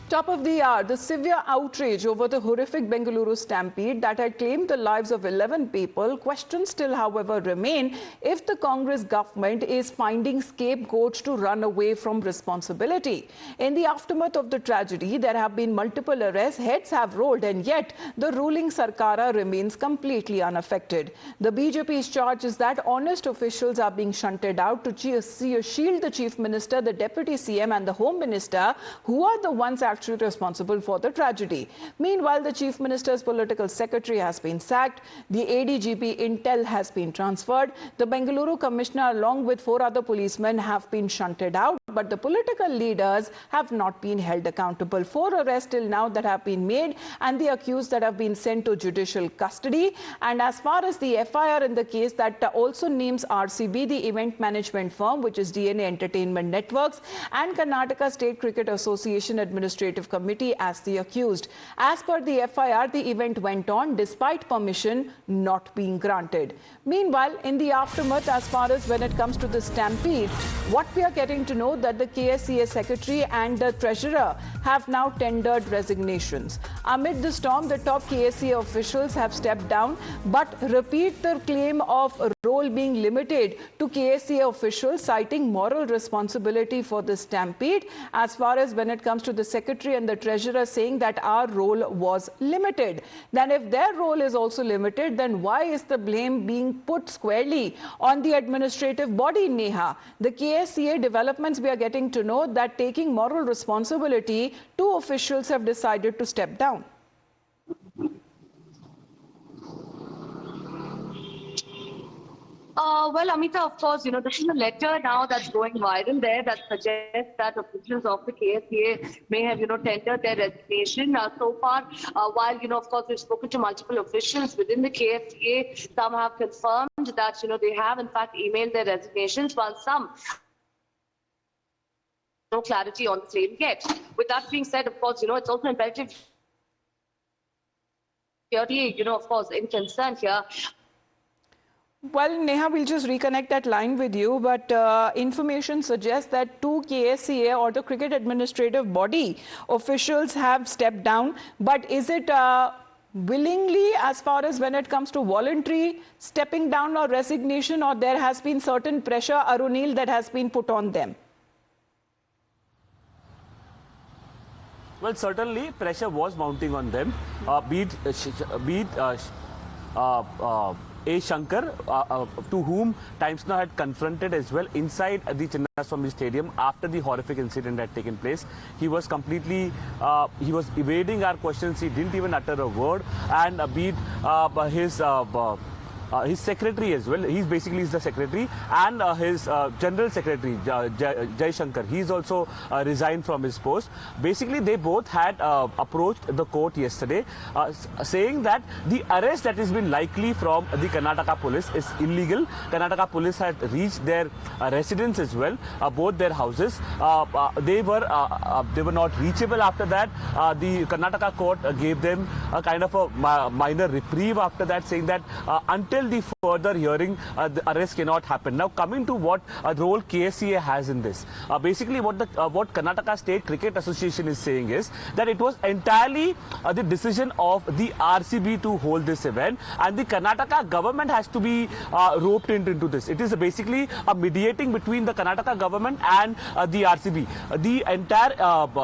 Top of the hour, the severe outrage over the horrific Bengaluru Stampede that had claimed the lives of 11 people. Questions still, however, remain if the Congress government is finding scapegoats to run away from responsibility. In the aftermath of the tragedy, there have been multiple arrests, heads have rolled, and yet the ruling Sarkara remains completely unaffected. The BJP's charge is that honest officials are being shunted out to shield the Chief Minister, the Deputy CM and the Home Minister, who are the ones actually responsible for the tragedy. Meanwhile, the Chief Minister's political secretary has been sacked, the ADGP Intel has been transferred, the Bengaluru Commissioner along with 4 other policemen have been shunted out, but the political leaders have not been held accountable. 4 arrests till now that have been made and the accused that have been sent to judicial custody. And as far as the FIR in the case that also names RCB, the event management firm, which is DNA Entertainment Networks, and Karnataka State Cricket Association Administrative Committee as the accused. As per the FIR, the event went on despite permission not being granted. Meanwhile, in the aftermath, as far as when it comes to the stampede, what we are getting to know that the KSCA secretary and the treasurer have now tendered resignations. Amid the storm, the top KSCA officials have stepped down but repeat their claim of role being limited to KSCA officials, citing moral responsibility for the stampede. As far as when it comes to the secretary and the treasurer saying that our role was limited. Then if their role is also limited, then why is the blame being put squarely on the administrative body, Neha? The KSCA developments we are getting to know that taking moral responsibility, 2 officials have decided to step down. Well, Amita, of course, this is a letter now that's going viral there that suggests that officials of the KSCA may have, tendered their resignation. So far, while, of course, we've spoken to multiple officials within the KFCA, some have confirmed that, they have, in fact, emailed their resignations, while some no clarity on the same yet. With that being said, of course, it's also imperative, of course, in concern here. Well, Neha, we'll just reconnect that line with you, but information suggests that 2 KSCA or the cricket administrative body officials have stepped down. But is it willingly as far as when it comes to voluntary stepping down or resignation, or there has been certain pressure, Arunil, that has been put on them? Well, certainly pressure was mounting on them, be it A. Shankar, to whom Times Now had confronted as well inside the Chinnaswamy Stadium after the horrific incident had taken place. He was completely, he was evading our questions. He didn't even utter a word. And be it his secretary as well. He's basically the secretary, and his general secretary Jai Shankar. He's also resigned from his post. Basically, they both had approached the court yesterday, saying that the arrest that has been likely from the Karnataka police is illegal. Karnataka police had reached their residence as well, both their houses. They were not reachable after that. The Karnataka court gave them a kind of a minor reprieve after that, saying that until the further hearing, the arrest cannot happen. Now, coming to what role KSCA has in this, basically what Karnataka State Cricket Association is saying is that it was entirely the decision of the RCB to hold this event, and the Karnataka government has to be roped into this. It is basically a mediating between the Karnataka government and the RCB. The entire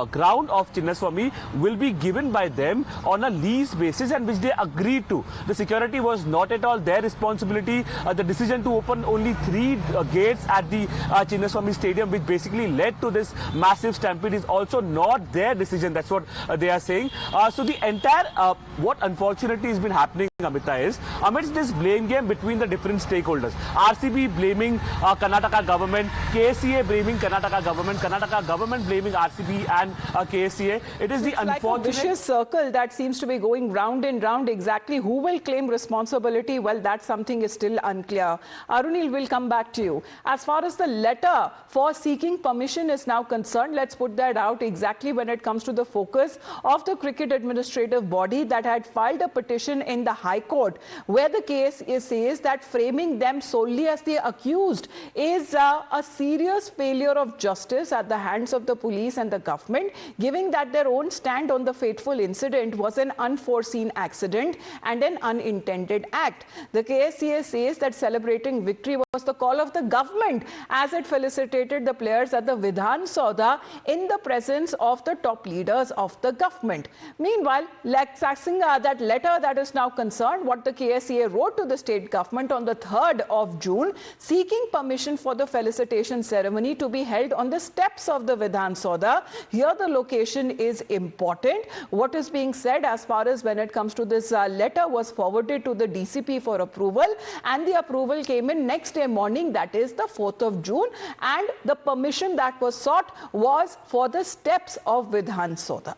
ground of Chinnaswamy will be given by them on a lease basis, and which they agreed to. The security was not at all their responsibility. The decision to open only 3 gates at the Chinnaswamy Stadium, which basically led to this massive stampede, is also not their decision. That's what they are saying. So the entire, what unfortunately has been happening, Amita, is amidst this blame game between the different stakeholders. RCB blaming Karnataka government, KSCA blaming Karnataka government blaming RCB and KSCA. It is the unfortunate... like a vicious circle that seems to be going round and round. Exactly who will claim responsibility? Well, that that something is still unclear. Arunil, will come back to you. As far as the letter for seeking permission is now concerned, let's put that out exactly when it comes to the focus of the cricket administrative body that had filed a petition in the High Court, where the KSCA says that framing them solely as the accused is a serious failure of justice at the hands of the police and the government, given that their own stand on the fateful incident was an unforeseen accident and an unintended act. The KSCA says that celebrating victory was the call of the government as it felicitated the players at the Vidhan Sauda in the presence of the top leaders of the government. Meanwhile, accessing that letter that is now concerned, what the KSCA wrote to the state government on the 3rd of June, seeking permission for the felicitation ceremony to be held on the steps of the Vidhan Sauda. Here the location is important. What is being said as far as when it comes to this letter was forwarded to the DCP for approval, and the approval came in next day morning, that is the 4th of June, and the permission that was sought was for the steps of Vidhan Sauda.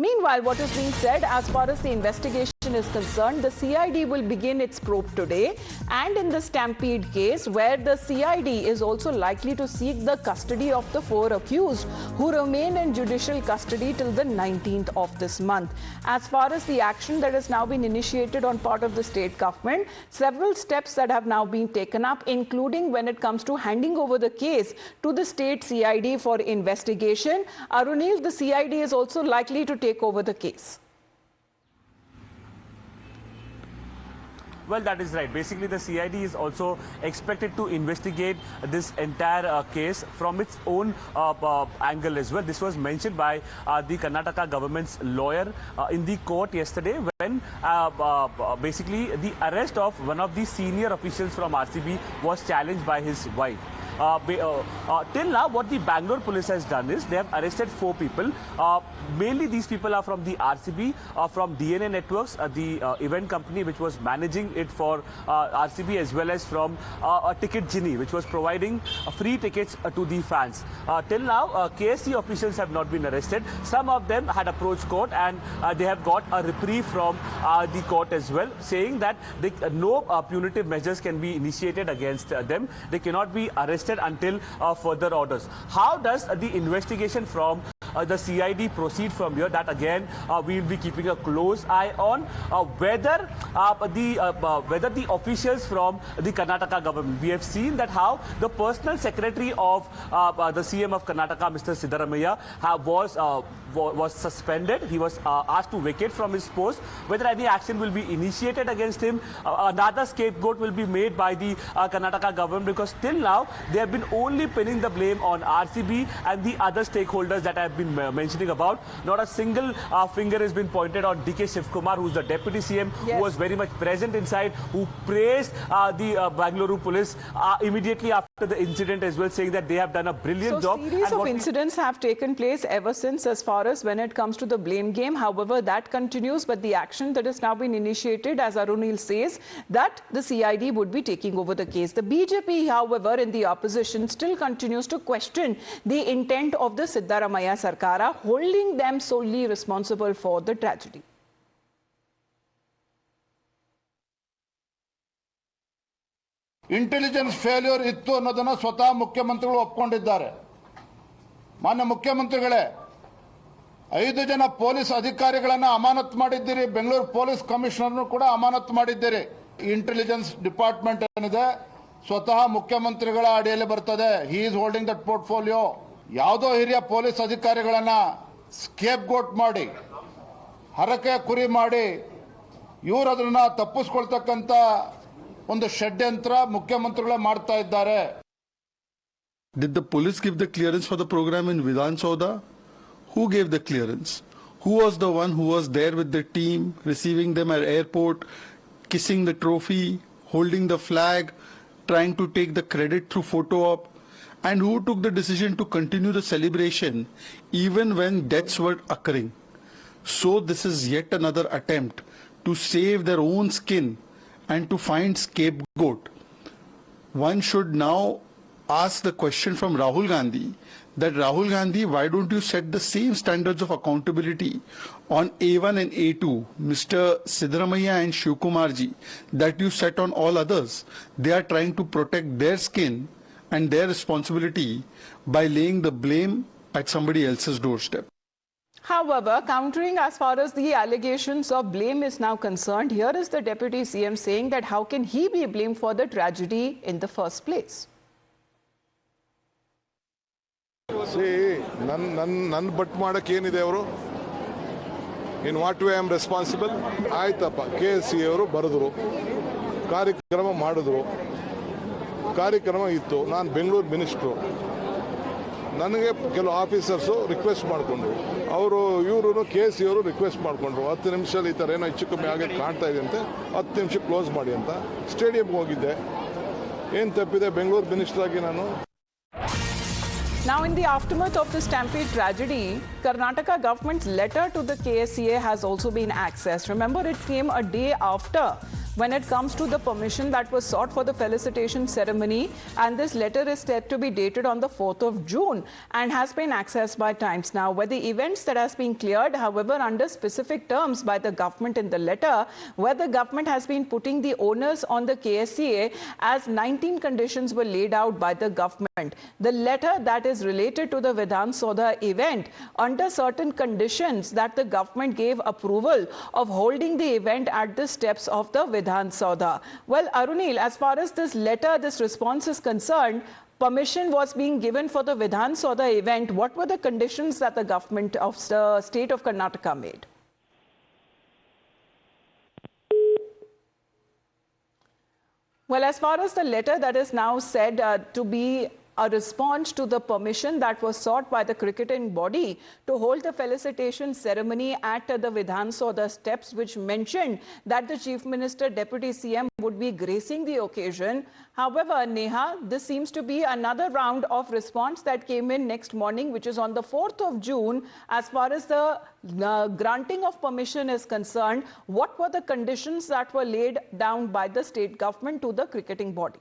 Meanwhile, what is being said as far as the investigation is concerned, the CID will begin its probe today, and in the Stampede case, where the CID is also likely to seek the custody of the 4 accused who remain in judicial custody till the 19th of this month. As far as the action that has now been initiated on part of the state government, several steps that have now been taken up, including when it comes to handing over the case to the state CID for investigation. Arunil, the CID is also likely to take over the case. Well, that is right. Basically, the CID is also expected to investigate this entire case from its own angle as well. This was mentioned by the Karnataka government's lawyer in the court yesterday when basically the arrest of one of the senior officials from RCB was challenged by his wife. Till now, what the Bangalore police has done is they have arrested 4 people. Mainly these people are from the RCB, from DNA Networks, the event company which was managing it for RCB, as well as from a Ticket Genie, which was providing free tickets to the fans. Till now, KSC officials have not been arrested. Some of them had approached court, and they have got a reprieve from the court as well, saying that no punitive measures can be initiated against them. They cannot be arrested until further orders. How does the investigation from the CID proceed from here? That again we will be keeping a close eye on. Whether the officials from the Karnataka government, we have seen that how the personal secretary of the CM of Karnataka, Mr. Siddaramaiah, was suspended. He was asked to vacate from his post. Whether any action will be initiated against him, another scapegoat will be made by the Karnataka government, because till now they have been only pinning the blame on RCB and the other stakeholders that I have been mentioning about. Not a single finger has been pointed on DK Shivkumar, who is the deputy CM, yes, who was very much present inside, who praised the Bengaluru police immediately after the incident as well, saying that they have done a brilliant job. So series of incidents have taken place ever since as far as when it comes to the blame game. However, that continues, but the action that has now been initiated, as Arunil says, that the CID would be taking over the case. The BJP, however, in the opposition still continues to question the intent of the Siddaramaiah Sarkara, holding them solely responsible for the tragedy. Intelligence failure ಇತ್ತು ಅನ್ನೋದನ್ನ ಸ್ವತಃ ಮುಖ್ಯಮಂತ್ರಿಗಳು ಒಪ್ಪಿಕೊಂಡಿದ್ದಾರೆ. ಮಾನ್ಯ ಮುಖ್ಯಮಂತ್ರಿಗಳೇ, 5 ಜನ police ಅಧಿಕಾರಿಗಳನ್ನ ಅಮಾನತು ಮಾಡಿದ್ದೀರಿ, ಬೆಂಗಳೂರು ಪೊಲೀಸ್ ಕಮಿಷನರ್ನು ಕೂಡ ಅಮಾನತು ಮಾಡಿದ್ದೀರಿ. ಇಂಟೆಲಿಜೆನ್ಸ್ ಡಿಪಾರ್ಟ್ಮೆಂಟ್ ಏನಿದೆ ಸ್ವತಃ ಮುಖ್ಯಮಂತ್ರಿಗಳ ಅಡಿಯಲ್ಲಿ ಬರ್ತದೆ. He is holding that portfolio. ಯಾವುದೋ ಹಿರಿಯ ಪೊಲೀಸ್ ಅಧಿಕಾರಿಗಳನ್ನ ಸ್ಕೇಪ್ ಗೋಟ್ ಮಾಡಿ, ಹರಕೆ ಕುರಿ ಮಾಡಿ, ಇವರು ಅದನ್ನ ತಪ್ಪಿಸ್ಕೊಳ್ತಕ್ಕಂತ ಒಂದು ಷಡ್ಯಂತ್ರ ಮುಖ್ಯಮಂತ್ರಿಗಳೇ ಮಾಡ್ತಾ ಇದ್ದಾರೆ. Did the police give the clearance for the program in Vidhan Sauda? Who gave the clearance? Who was the one who was there with the team, receiving them at airport, kissing the trophy, holding the flag, trying to take the credit through photo op? And who took the decision to continue the celebration even when deaths were occurring? So this is yet another attempt to save their own skin and to find scapegoat. One should now ask the question from Rahul Gandhi that Rahul Gandhi, why don't you set the same standards of accountability on A1 and A2, Mr. Siddaramaiah and Shivkumarji, that you set on all others? They are trying to protect their skin and their responsibility by laying the blame at somebody else's doorstep. However, countering as far as the allegations of blame is now concerned, here is the Deputy CM saying that how can he be blamed for the tragedy in the first place? See, ನನ್ನ but ಮಾಡಕ್ಕೆ ಏನಿದೆ ಅವರು in what way I am responsible ಆಯ್ತಪ್ಪ KSCA ಅವರು ಬರೆದ್ರು ಕಾರ್ಯಕ್ರಮ ಮಾಡಿದ್ರು ಕಾರ್ಯಕ್ರಮ ಇತ್ತು ನಾನು ಬೆಂಗಳೂರು ಮಿನಿಸ್ಟ್ರು ನನಗೆ ಕೆಲವು ಆಫೀಸರ್ಸು ರಿಕ್ವೆಸ್ಟ್ ಮಾಡಿಕೊಂಡ್ರು ಅವರು ಇವರು KSCA ಅವರು ರಿಕ್ವೆಸ್ಟ್ ಮಾಡಿಕೊಂಡ್ರು 10 ನಿಮಿಷದಲ್ಲಿ ಈ ಥರ ಏನೋ ಹೆಚ್ಚು ಕಮ್ಮಿ ಆಗೋದು ಕಾಣ್ತಾ ಇದೆ ಅಂತೆ 10 ನಿಮಿಷ ಕ್ಲೋಸ್ ಮಾಡಿ ಅಂತ ಸ್ಟೇಡಿಯಂಗೆ ಹೋಗಿದ್ದೆ ಏನು ತಪ್ಪಿದೆ ಬೆಂಗಳೂರು ಮಿನಿಸ್ಟರ್ ಆಗಿ ನಾನು. Now, in the aftermath of the Stampede tragedy, Karnataka government's letter to the KSCA has also been accessed. Remember, it came a day after when it comes to the permission that was sought for the felicitation ceremony, and this letter is said to be dated on the 4th of June and has been accessed by Times Now, where the events that has been cleared, however, under specific terms by the government in the letter, where the government has been putting the onus on the KSCA as 19 conditions were laid out by the government. The letter that is related to the Vidhan Sabha event, under certain conditions that the government gave approval of holding the event at the steps of the Vidhan Sabha. Well, Arunil, as far as this letter, this response is concerned, permission was being given for the Vidhan Sabha event. What were the conditions that the government of the state of Karnataka made? Well, as far as the letter that is now said to be a response to the permission that was sought by the cricketing body to hold the felicitation ceremony at the Vidhan Sabha steps, which mentioned that the Chief Minister, Deputy CM would be gracing the occasion. However, Neha, this seems to be another round of response that came in next morning, which is on the 4th of June. As far as the granting of permission is concerned, what were the conditions that were laid down by the state government to the cricketing body?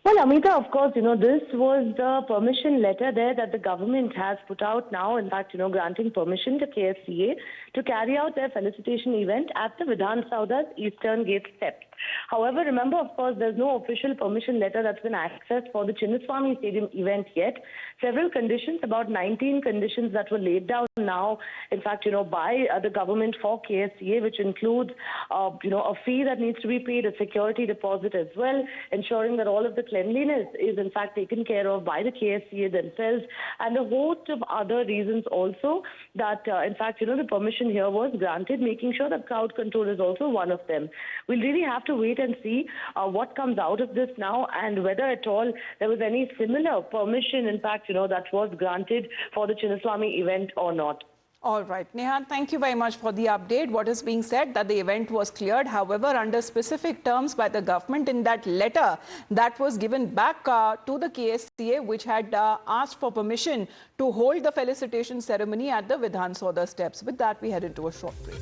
Well, Amita, of course, this was the permission letter there that the government has put out now, in fact, granting permission to KFCA to carry out their felicitation event at the Vidhan Sabha's Eastern Gate steps. However, remember, of course, there's no official permission letter that's been accessed for the Chinnaswamy Stadium event yet. Several conditions, about 19 conditions that were laid down now, in fact, by the government for KSCA, which includes, a fee that needs to be paid, a security deposit as well, ensuring that all of the cleanliness is, in fact, taken care of by the KSCA themselves, and a host of other reasons also that, in fact, the permission here was granted, making sure that crowd control is also one of them. We'll really have to wait and see what comes out of this now, and whether at all there was any similar permission, in fact, that was granted for the Chinnaswamy event or not. All right, Neha, thank you very much for the update. What is being said that the event was cleared, however, under specific terms by the government in that letter that was given back to the KSCA, which had asked for permission to hold the felicitation ceremony at the Vidhan Sabha steps. With that, we head into a short break.